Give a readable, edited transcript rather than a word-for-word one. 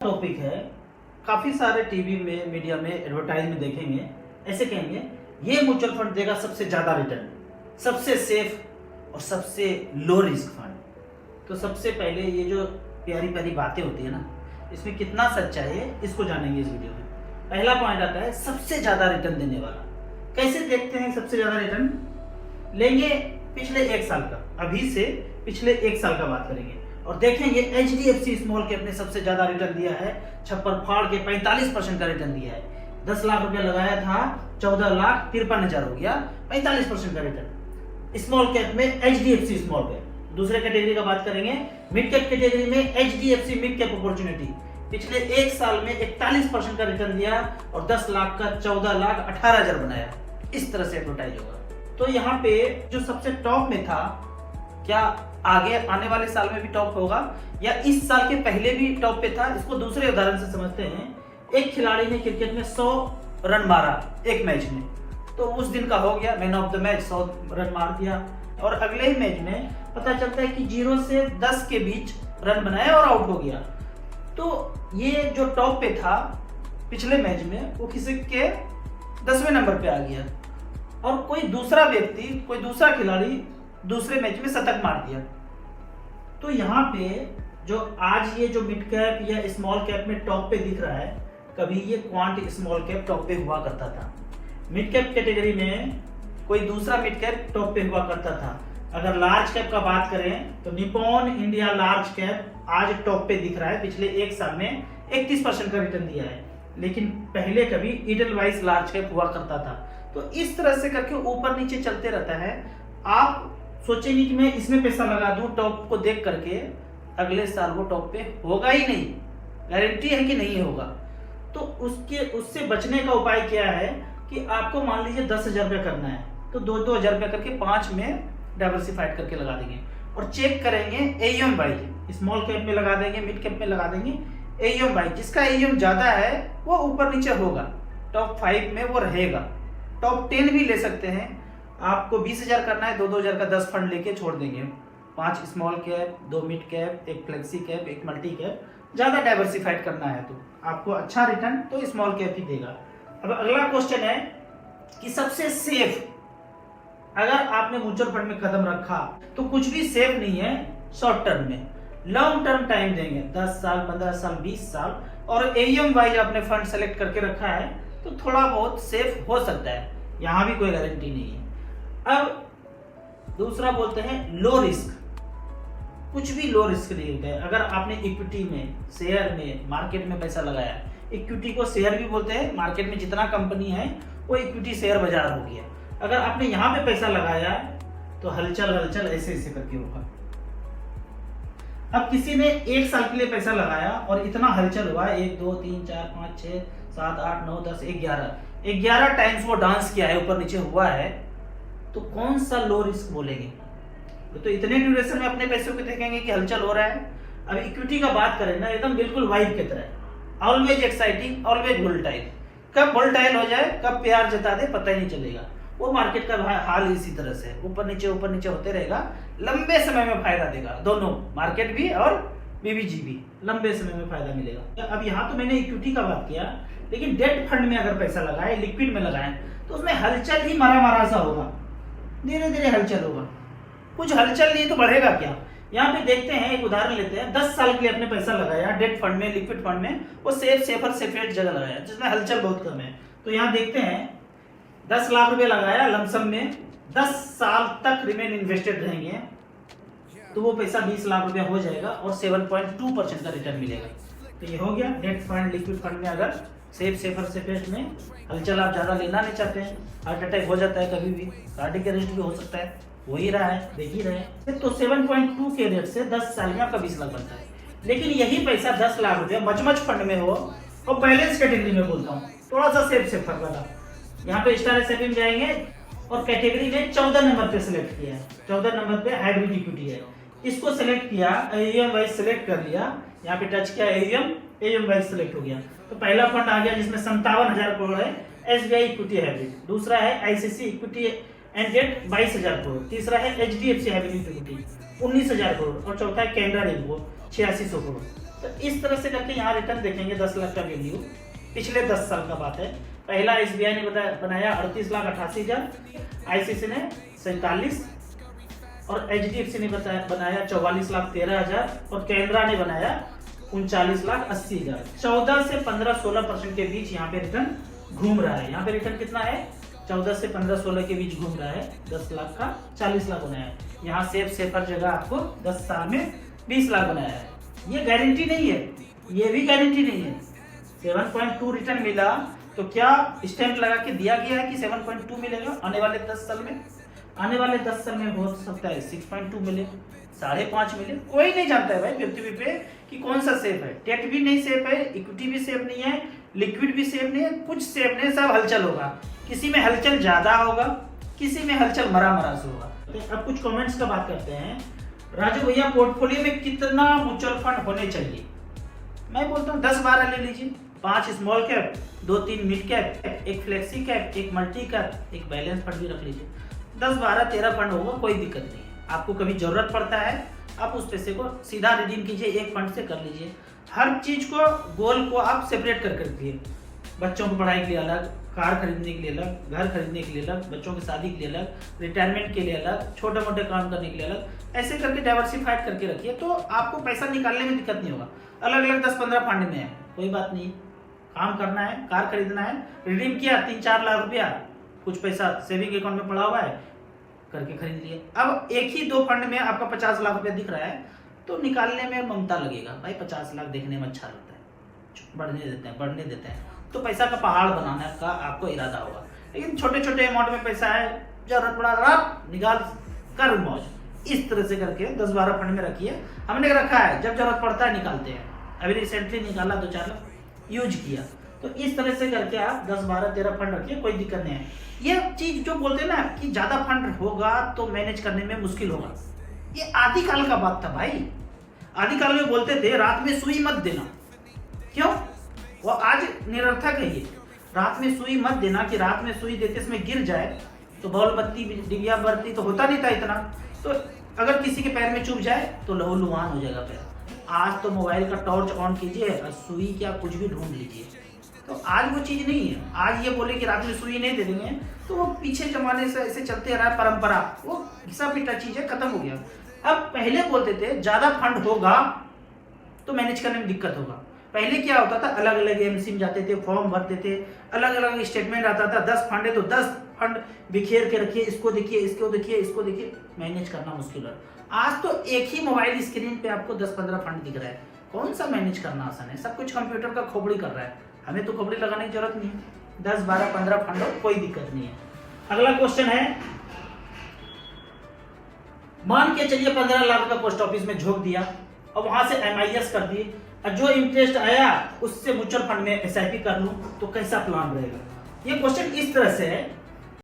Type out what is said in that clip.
Topic है। काफी सारे टीवी में मीडिया में एडवर्टाइज में देखेंगे, ऐसे कहेंगे ये म्यूचुअल फंड देगा सबसे ज्यादा रिटर्न, सबसे सेफ और सबसे लो रिस्क फंड। तो सबसे पहले ये जो प्यारी प्यारी बातें होती है ना, इसमें कितना सच्चाई है इसको जानेंगे इस वीडियो में। पहला पॉइंट आता है सबसे ज्यादा रिटर्न देने वाला। कैसे देखते हैं सबसे ज्यादा रिटर्न? लेंगे पिछले एक साल का, अभी से पिछले एक साल का बात करेंगे और देखेंगे HDFC स्मॉल कैप ने सबसे ज्यादा रिटर्न दिया है, छप्पर फाड़ के 45% का रिटर्न दिया है। 10 लाख रुपया लगाया था, 14,53,000 हो गया, 45% का रिटर्न स्मॉल कैप में HDFC स्मॉल कैप। दूसरे कैटेगरी का बात करेंगे, मिड कैप कैटेगरी में HDFC मिड कैप अपॉर्चुनिटी पिछले एक साल में 41% का रिटर्न दिया और 10 लाख का 14,18,000 बनाया। इस तरह से एडवर्टाइज होगा। तो यहाँ पे जो सबसे टॉप में था, क्या आगे आने वाले साल में भी टॉप होगा या इस साल के पहले भी टॉप पे था? इसको दूसरे उदाहरण से समझते हैं। एक खिलाड़ी ने क्रिकेट में 100 रन मारा एक मैच में, तो उस दिन का हो गया man of the match, 100 run मार दिया। और अगले ही मैच में पता चलता है कि 0 से 10 के बीच रन बनाया और आउट हो गया। तो ये जो टॉप पे था पिछले मैच में, वो किसी के 10वें नंबर पे आ गया और कोई दूसरा व्यक्ति, कोई दूसरा खिलाड़ी दूसरे मैच में शतक मार दिया। तो यहाँ पे जो आज ये जो मिड कैप या स्मॉल कैप में टॉप पे दिख रहा है, कभी ये क्वांट स्मॉल कैप टॉप पे हुआ करता था। मिड कैप कैटेगरी में कोई दूसरा मिड कैप टॉप पे हुआ करता था। अगर लार्ज कैप का बात करें तो निप्पॉन इंडिया लार्ज कैप आज टॉप पे दिख रहा है। पिछले एक साल में 31% का रिटर्न दिया है, लेकिन पहले कभी इडलवाइज लार्ज कैप हुआ करता था। तो इस तरह से करके ऊपर नीचे चलते रहता है। आप सोचेंगे कि मैं इसमें पैसा लगा दूं टॉप को देख करके, अगले साल वो टॉप पे होगा ही नहीं, गारंटी है कि नहीं होगा। तो उससे बचने का उपाय क्या है कि आपको मान लीजिए 10,000 रुपया करना है, तो 2-2 हजार करके 5 में डाइवर्सिफाइड करके लगा देंगे और चेक करेंगे AUM बाई। स्मॉल कैप में लगा देंगे, मिड कैप में लगा देंगे, AUM बाई। जिसका AUM ज्यादा है वो ऊपर नीचे होगा, टॉप 5 में वो रहेगा। टॉप 10 भी ले सकते हैं। आपको 20,000 करना है, 2-2 हजार का 10 फंड लेके छोड़ देंगे। 5 small cap, 2 mid cap, 1 flexi cap, 1 multi cap. ज्यादा डाइवर्सिफाइड करना है तो आपको अच्छा रिटर्न तो स्मॉल कैप ही देगा। अब अगला क्वेश्चन है कि सबसे सेफ, अगर आपने म्यूचुअल फंड में कदम रखा तो कुछ भी सेफ नहीं है शॉर्ट टर्म में। लॉन्ग टर्म टाइम देंगे, 10 साल, 15 साल, 20 साल, और AUM वाइज आपने फंड सेलेक्ट करके रखा है तो थोड़ा बहुत सेफ हो सकता है। यहां भी कोई गारंटी नहीं है। अब दूसरा बोलते हैं लो रिस्क। कुछ भी लो रिस्क नहीं होता है। अगर आपने इक्विटी में, शेयर में, मार्केट में पैसा लगाया, इक्विटी को शेयर भी बोलते हैं, मार्केट में जितना कंपनी है वो इक्विटी शेयर बाजार हो गया। अगर आपने यहाँ पे पैसा लगाया तो हलचल हलचल ऐसे ऐसे करके होगा। अब किसी ने 1 साल के लिए पैसा लगाया और इतना हलचल हुआ, 1 2 3 4 5 6 7 8 9 10 11 टाइम्स वो डांस किया है, ऊपर नीचे हुआ है, तो कौन सा लो रिस्क बोलेंगे? तो इतने ड्यूरेशन में अपने पैसों को देखेंगे कि हलचल हो रहा है। अब इक्विटी का बात करें ना, एकदम बिल्कुल वाइब की तरह, ऑलवेज एक्साइटिंग, ऑलवेज वोलेटाइल। कब वोलेटाइल हो जाए, कब प्यार जता दे, पता ही नहीं चलेगा। वो मार्केट का हाल इसी तरह से ऊपर नीचे होते रहेगा। लंबे समय में फायदा देगा, दोनों मार्केट भी और BBG भी लंबे समय में फायदा मिलेगा। अब यहाँ तो मैंने इक्विटी का बात किया, लेकिन डेट फंड में अगर पैसा लगाए, लिक्विड में लगाए, तो उसमें हलचल ही मारा सा होगा, धीरे धीरे हलचल होगा। कुछ हलचल नहीं तो बढ़ेगा क्या? यहाँ पे देखते हैं, एक उदाहरण लेते हैं। 10 साल के लिए अपने पैसा लगाया डेट फंड में, लिक्विड फंड में, वो सेफर जगह लगाया जिसमें हलचल बहुत कम है। तो यहाँ देखते हैं 10 लाख रुपए लगाया लमसम में, 10 साल तक रिमेन इन्वेस्टेड रहेंगे तो वो पैसा 20 लाख रुपया हो जाएगा और 7.2% का रिटर्न मिलेगा। तो ये हो गया डेट फंड, लिक्विड फंड में अगर सेफर में हलचल आप ज्यादा लेना नहीं चाहते हैं, हार्ट अटैक हो जाता है कभी भी, कार्डियक अरेस्ट भी हो सकता है, हो ही रहा है, देख ही रहे हैं। तो 7.2 के रेट से 10 साल में आपका 20 लाख बनता है। लेकिन यही पैसा 10 लाख रुपया मच फंड में हो और बैलेंस कैटेगरी में बोलता हूँ, थोड़ा सा सेफर वाला, यहाँ पे स्टार एसआईपी में जाएंगे और कैटेगरी में 14 नंबर पे सिलेक्ट किया है। 14 नंबर पे हाइब्रिड इक्विटी है, इसको सिलेक्ट किया, AUM वाइज सिलेक्ट कर लिया, यहाँ पे टच किया AUM वाइज सिलेक्ट हो गया। तो पहला फंड आ गया जिसमें 57,000 करोड़ है, SBI इक्विटी हाइब्रिड। दूसरा है ICICI equity and debt 22,000 crore. तीसरा है HDFC हाइब्रिड इक्विटी 19,000 करोड़ और चौथा है कैनरा रेनबो 8600 करोड़। तो इस तरह से करके यहाँ रिटर्न देखेंगे 10 लाख का वैल्यू, पिछले 10 साल का बात है। पहला SBI ने बनाया 38,88,000, ICICI ने 47 और HDFC ने बनाया 44,13,000 और कैनरा ने बनाया 39,80,000। 14 से 15-16% के बीच यहाँ पे रिटर्न घूम रहा है। यहाँ पे रिटर्न कितना है? 14 से 15-16 के बीच घूम रहा है। 10 लाख का 40 लाख बनाया है। यहाँ सेफर जगह आपको 10 साल में 20 लाख बनाया है। ये गारंटी नहीं है, ये भी गारंटी नहीं है। 7.2 रिटर्न मिला तो क्या स्टैंप लगा के दिया गया है कि 7.2 मिलेगा आने वाले 10 साल में? आने वाले 10 साल में हो सकता है 6.2 मिले, 5.5 मिले, कोई नहीं जानता है भाई पृथ्वी पे कि कौन सा सेफ है। टेट भी नहीं सेफ है, इक्विटी भी सेफ नहीं है, लिक्विड भी सेफ नहीं है, कुछ सेफ नहीं, सब हलचल होगा। किसी में हलचल ज्यादा होगा, किसी में हलचल मरा से होगा। तो अब कुछ कमेंट्स का बात करते हैं। राजू भैया पोर्टफोलियो में कितना म्यूचुअल फंड होने चाहिए? मैं बोलता हूँ 10-12 ले लीजिए। 5 स्मॉल कैप, 2-3 मिड कैप, एक फ्लेक्सी कैप, एक मल्टी कैप, एक बैलेंस फंड भी रख लीजिए। 10-12-13 फंड होगा, कोई दिक्कत नहीं है। आपको कभी जरूरत पड़ता है आप उस पैसे को सीधा रिडीम कीजिए, एक फंड से कर लीजिए। हर चीज को, गोल को आप सेपरेट कर रखिए। बच्चों को पढ़ाई के लिए अलग, कार खरीदने के लिए अलग, घर खरीदने के लिए अलग, बच्चों की शादी के लिए अलग, रिटायरमेंट के लिए अलग, छोटे मोटे काम करने के लिए अलग, ऐसे करके डाइवर्सिफाइड करके रखिए तो आपको पैसा निकालने में दिक्कत नहीं होगा। अलग अलग 10-15 फंड में है, कोई बात नहीं। काम करना है, कार खरीदना है, रिडीम किया 3-4 लाख रुपया, कुछ पैसा सेविंग अकाउंट में पड़ा हुआ है, करके खरीद लिए। अब एक ही 2 फंड में आपका 50 लाख रुपया दिख रहा है तो निकालने में ममता लगेगा भाई। 50 लाख देखने में अच्छा लगता है, बढ़ने देते हैं तो पैसा का पहाड़ बनाने का आपको इरादा होगा। लेकिन छोटे छोटे अमाउंट में पैसा है, जरूरत पड़ा आप निकाल कर मौज। इस तरह से करके 10-12 फंड में रखिए। हमने रखा है, जब जरूरत पड़ता है निकालते हैं। अभी रिसेंटली निकाला 2-4 लाख यूज किया। तो इस तरह से करके आप 10-12-13 फंड रखिए, कोई दिक्कत नहीं है। ये चीज जो बोलते हैं ना कि ज्यादा फंड होगा तो मैनेज करने में मुश्किल होगा, ये आदिकाल का बात था भाई। आदिकाल में बोलते थे रात में सुई मत देना, क्यों? वो आज निरर्थक है ये। रात में सुई मत देना कि रात में सुई देते इसमें गिर जाए तो बॉल बत्ती डिबिया बत्ती तो होता नहीं था इतना। तो अगर किसी के पैर में चुभ जाए तो लहू लुहान हो जाएगा पैर। आज तो मोबाइल का टॉर्च ऑन कीजिए और सुई क्या कुछ भी ढूंढ लीजिए। तो आज वो चीज नहीं है। आज ये बोले कि रात में सुई नहीं दे देंगे तो वो पीछे जमाने से ऐसे चलते रहा है, परंपरा, वो घिसा पिटा चीज है, खत्म हो गया। अब पहले बोलते थे ज्यादा फंड होगा तो मैनेज करने में दिक्कत होगा। पहले क्या होता था, अलग अलग एमसी में जाते थे, फॉर्म भरते थे, अलग अलग स्टेटमेंट आता था। 10 फंड है तो 10 फंड बिखेर के रखिए, इसको देखिए, इसको देखिए, इसको देखिए, मैनेज करना मुश्किल है। आज तो एक ही मोबाइल स्क्रीन पे आपको 10-15 फंड दिख रहा है, कौन सा मैनेज करना आसान है? सब कुछ कंप्यूटर का खोपड़ी कर रहा है, हमें तो खोपड़ी लगाने की जरूरत नहीं है। 10-12-15 फंड हो, कोई दिक्कत नहीं है। अगला क्वेश्चन है, मान के चलिए 15 लाख का पोस्ट ऑफिस में झोंक दिया और वहां से MIS कर दिए और जो इंटरेस्ट आया उससे म्यूचुअल फंड में SIP कर लूं तो कैसा प्लान रहेगा? ये क्वेश्चन इस तरह से है